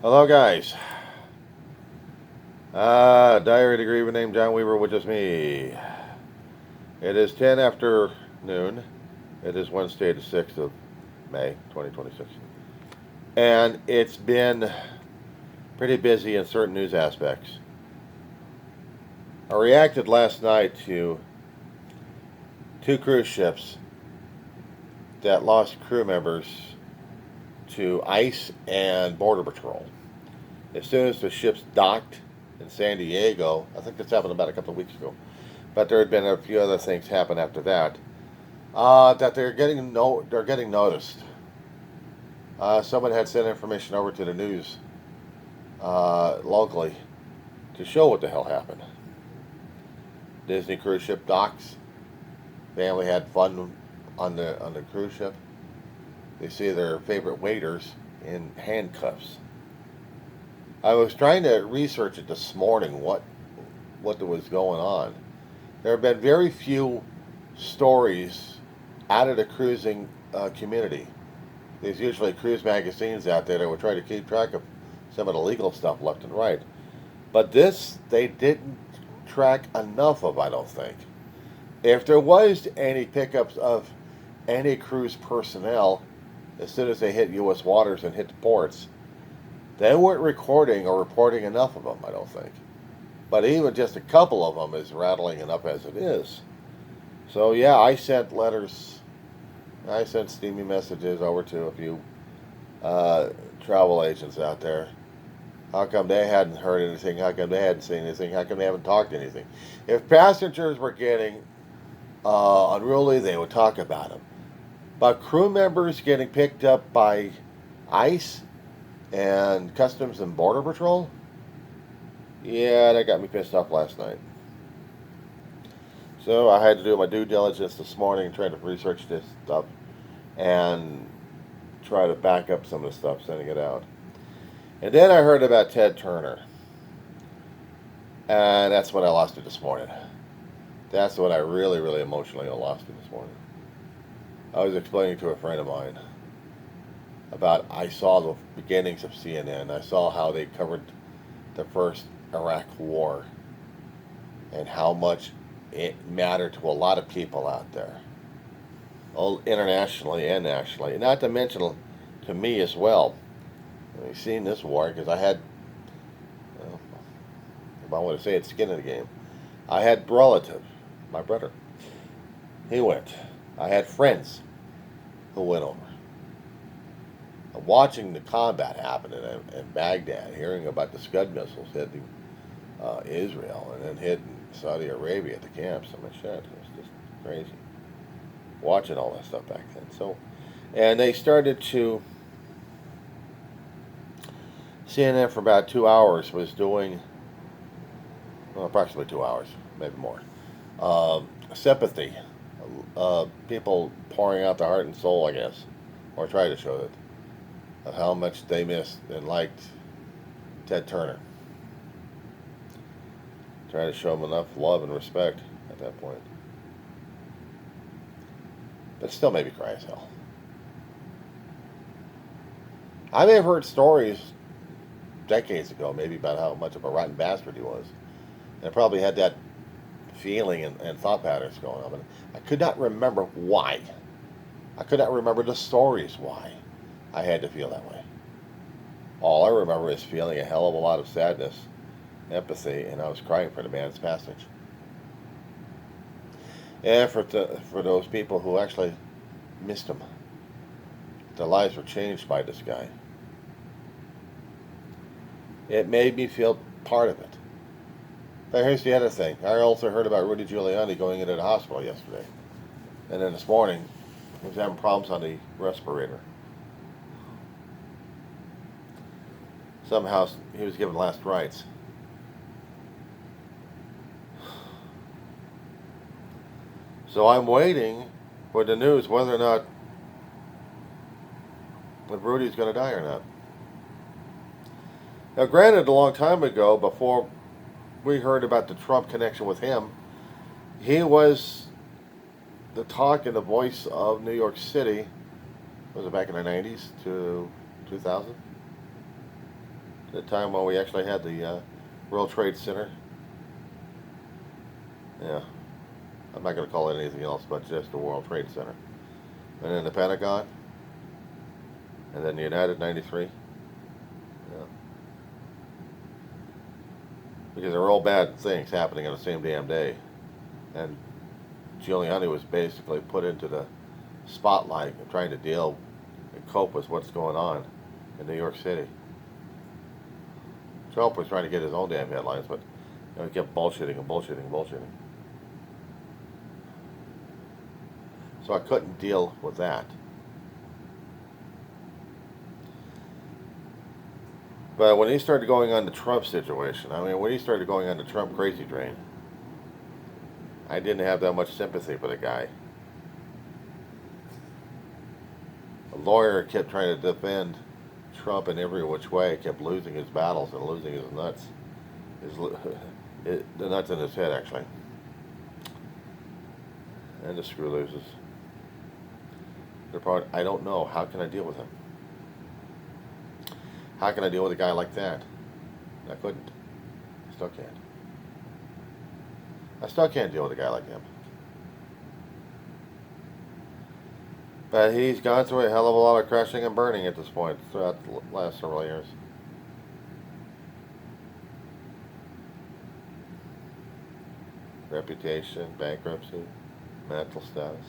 Hello, guys. Diary degree with name John Weaver, which is me. It is 10 after noon. It is Wednesday, the 6th of May, 2026. And it's been pretty busy in certain news aspects. I reacted last night to two cruise ships that lost crew members to ICE and Border Patrol. As soon as the ships docked in San Diego, I think this happened about a couple of weeks ago, but there had been a few other things happen after that. That they're getting noticed. Someone had sent information over to the news locally to show what the hell happened. Disney cruise ship docks. Family had fun on the cruise ship. They see their favorite waiters in handcuffs. I was trying to research it this morning what was going on. There have been very few stories out of the cruising community. There's usually cruise magazines out there that will try to keep track of some of the legal stuff left and right. But this, they didn't track enough of, I don't think. If there was any pickups of any cruise personnel, as soon as they hit U.S. waters and hit the ports, they weren't recording or reporting enough of them, I don't think. But even just a couple of them is rattling enough as it is. So yeah, I sent steamy messages over to a few travel agents out there. How come they hadn't heard anything? How come they hadn't seen anything? How come they haven't talked anything? If passengers were getting unruly, they would talk about them. But crew members getting picked up by ICE and Customs and Border Patrol, yeah, that got me pissed off last night. So I had to do my due diligence this morning, trying to research this stuff and try to back up some of the stuff, sending it out. And then I heard about Ted Turner, and that's when I lost it this morning. That's when I really, really emotionally lost it this morning. I was explaining to a friend of mine about I saw the beginnings of CNN. I saw how they covered the first Iraq War and how much it mattered to a lot of people out there, internationally and nationally. Not to mention to me as well. I've seen this war because I had, well, if I want to say it's skin in the game, I had relative, my brother. He went. I had friends who went over. Watching the combat happen in Baghdad, hearing about the Scud missiles hitting Israel and then hitting Saudi Arabia at the camps, I mean, shit, it was just crazy. Watching all that stuff back then. So, and they started to, CNN for about 2 hours was doing, well, approximately 2 hours, maybe more, sympathy. People pouring out their heart and soul, I guess, or try to show it, of how much they missed and liked Ted Turner. Try to show him enough love and respect at that point. But still made me cry as hell. I may have heard stories decades ago, maybe about how much of a rotten bastard he was. And I probably had that feeling and thought patterns going on. But I could not remember why. I could not remember the stories why I had to feel that way. All I remember is feeling a hell of a lot of sadness, empathy, and I was crying for the man's passage. And for those people who actually missed him. Their lives were changed by this guy. It made me feel part of it. But here's the other thing. I also heard about Rudy Giuliani going into the hospital yesterday. And then this morning, he was having problems on the respirator. Somehow he was given last rites. So I'm waiting for the news whether or not if Rudy's going to die or not. Now, granted, a long time ago, before we heard about the Trump connection with him, he was the talk and the voice of New York City. Was it back in the 90s to 2000? The time when we actually had the World Trade Center. Yeah, I'm not going to call it anything else but just the World Trade Center. And then the Pentagon. And then the United 93. Yeah. Because they're all bad things happening on the same damn day. And Giuliani was basically put into the spotlight of trying to deal and cope with what's going on in New York City. Trump was trying to get his own damn headlines, but he kept bullshitting and bullshitting and bullshitting. So I couldn't deal with that. But when he started going on the Trump situation, when he started going on the Trump crazy train, I didn't have that much sympathy for the guy. A lawyer kept trying to defend Trump in every which way, kept losing his battles and losing his nuts. The nuts in his head, actually. And the screw looses. I don't know. How can I deal with him? How can I deal with a guy like that? I couldn't. Still can't. I still can't deal with a guy like him. But he's gone through a hell of a lot of crashing and burning at this point throughout the last several years. Reputation, bankruptcy, mental status.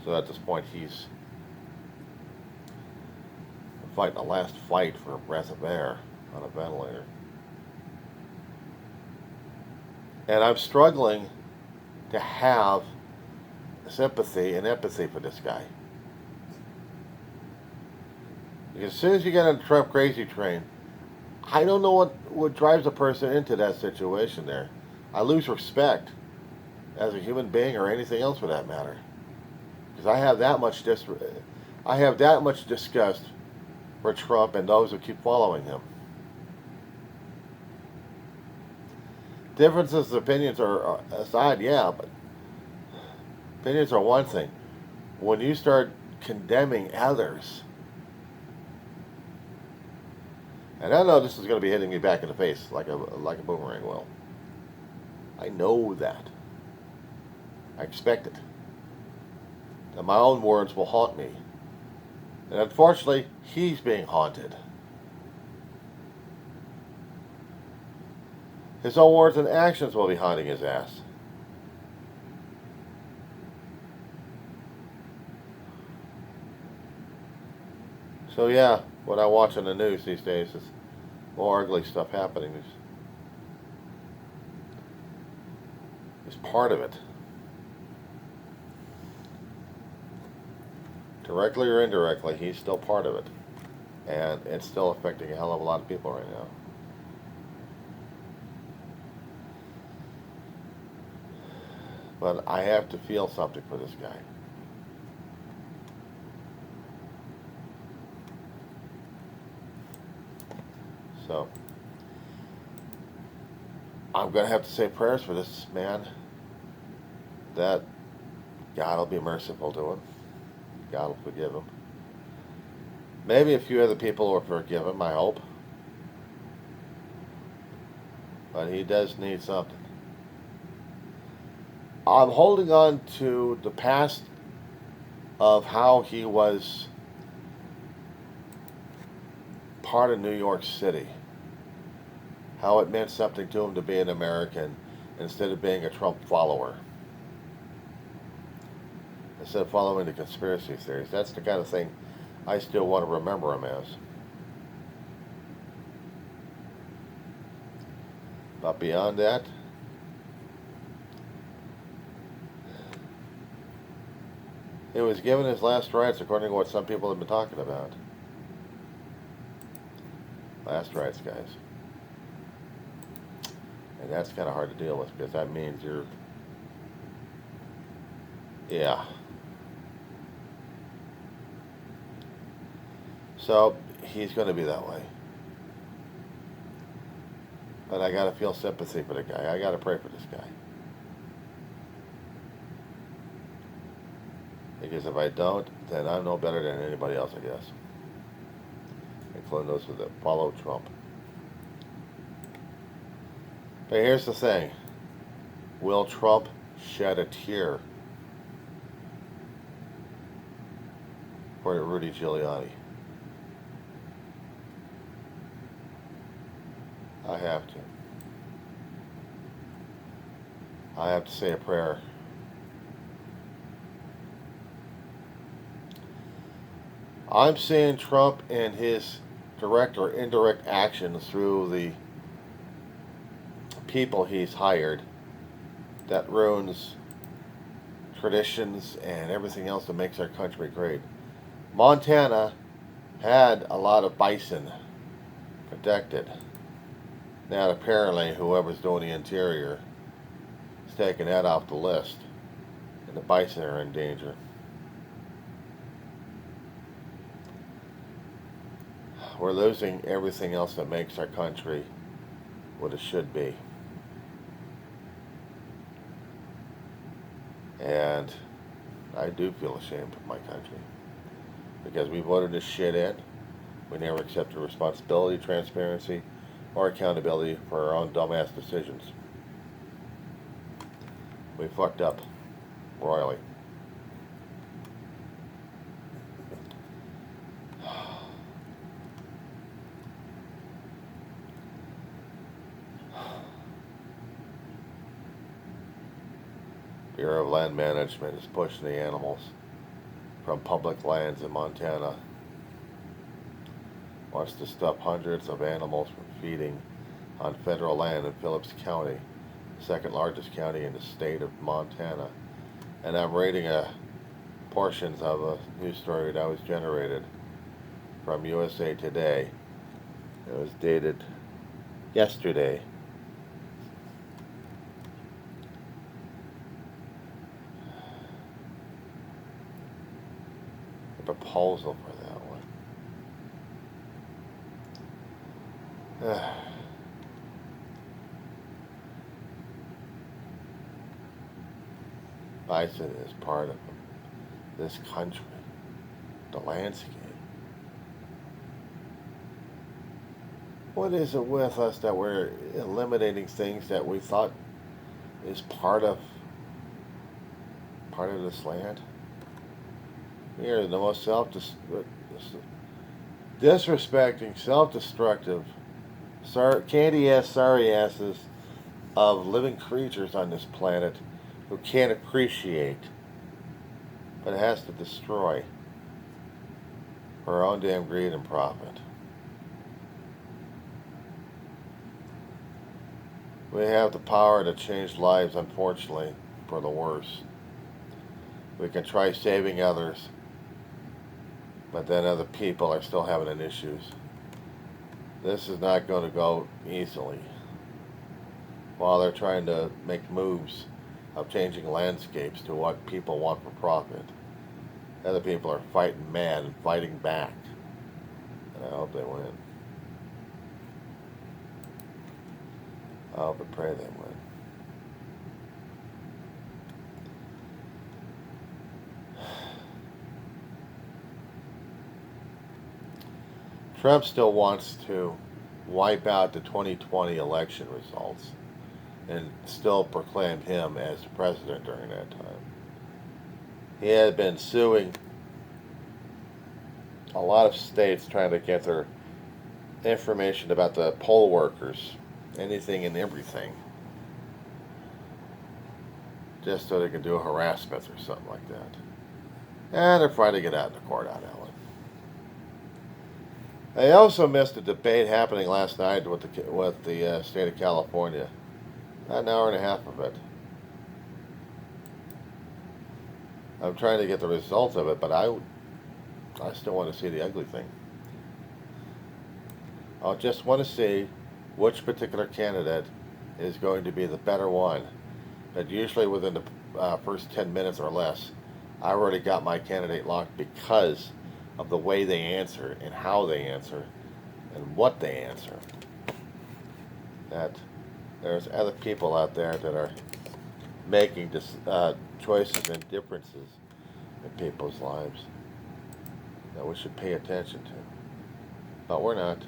So at this point, he's fighting the last fight for a breath of air on a ventilator. And I'm struggling to have sympathy and empathy for this guy. Because as soon as you get on the Trump crazy train, I don't know what drives a person into that situation there. I lose respect as a human being or anything else for that matter. Because I have that much disgust for Trump and those who keep following him. Differences of opinions are aside, yeah, but opinions are one thing. When you start condemning others, and I know this is going to be hitting me back in the face like a boomerang will. I know that. I expect it. And my own words will haunt me. And unfortunately, he's being haunted. His own words and actions will be haunting his ass. So yeah, what I watch on the news these days is more ugly stuff happening. Is part of it. Directly or indirectly, he's still part of it. And it's still affecting a hell of a lot of people right now. But I have to feel something for this guy. So, I'm going to have to say prayers for this man, that God will be merciful to him. God will forgive him. Maybe a few other people will forgive him, I hope. But he does need something. I'm holding on to the past of how he was part of New York City. How it meant something to him to be an American instead of being a Trump follower. Instead of following the conspiracy theories. That's the kind of thing I still want to remember him as. But beyond that, he was given his last rites according to what some people have been talking about. Last rites, guys. And that's kind of hard to deal with because that means you're... Yeah. So, he's going to be that way. But I got to feel sympathy for the guy. I got to pray for this guy. Because if I don't, then I'm no better than anybody else, I guess. including those that follow Trump. But here's the thing. Will Trump shed a tear for Rudy Giuliani? I have to. I have to say a prayer. I'm seeing Trump and his direct or indirect actions through the people he's hired that ruins traditions and everything else that makes our country great. Montana had a lot of bison protected. Now apparently whoever's doing the interior is taking that off the list, and the bison are in danger. We're losing everything else that makes our country what it should be. And I do feel ashamed of my country. Because we voted this shit in. We never accepted responsibility, transparency, or accountability for our own dumbass decisions. We fucked up royally. Bureau of Land Management is pushing the animals from public lands in Montana. Wants to stop hundreds of animals from feeding on federal land in Phillips County, the second largest county in the state of Montana. And I'm reading portions of a news story that was generated from USA Today. It was dated yesterday. Proposal for that one. Bison is part of this country, the landscape. What is it with us that we're eliminating things that we thought is part of this land? We are the most disrespecting, self-destructive, candy-ass, sorry asses of living creatures on this planet who can't appreciate, but has to destroy for our own damn greed and profit. We have the power to change lives, unfortunately, for the worse. We can try saving others, but then other people are still having issues. This is not going to go easily. While they're trying to make moves of changing landscapes to what people want for profit, other people are fighting mad and fighting back. And I hope they win. I hope and pray they win. Trump still wants to wipe out the 2020 election results and still proclaim him as president during that time. He had been suing a lot of states trying to get their information about the poll workers, anything and everything, just so they could do a harassment or something like that. And they're trying to get out in the court on that one. I also missed a debate happening last night with the state of California. About an hour and a half of it. I'm trying to get the results of it, but I still want to see the ugly thing. I just want to see which particular candidate is going to be the better one. But usually within the first 10 minutes or less, I already got my candidate locked because of the way they answer and how they answer and what they answer. That there's other people out there that are making choices and differences in people's lives that we should pay attention to. But we're not.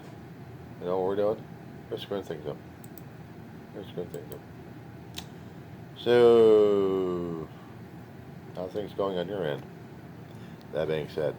You know what we're doing? We're screwing things up. We're screwing things up. So, how's things going on your end? That being said,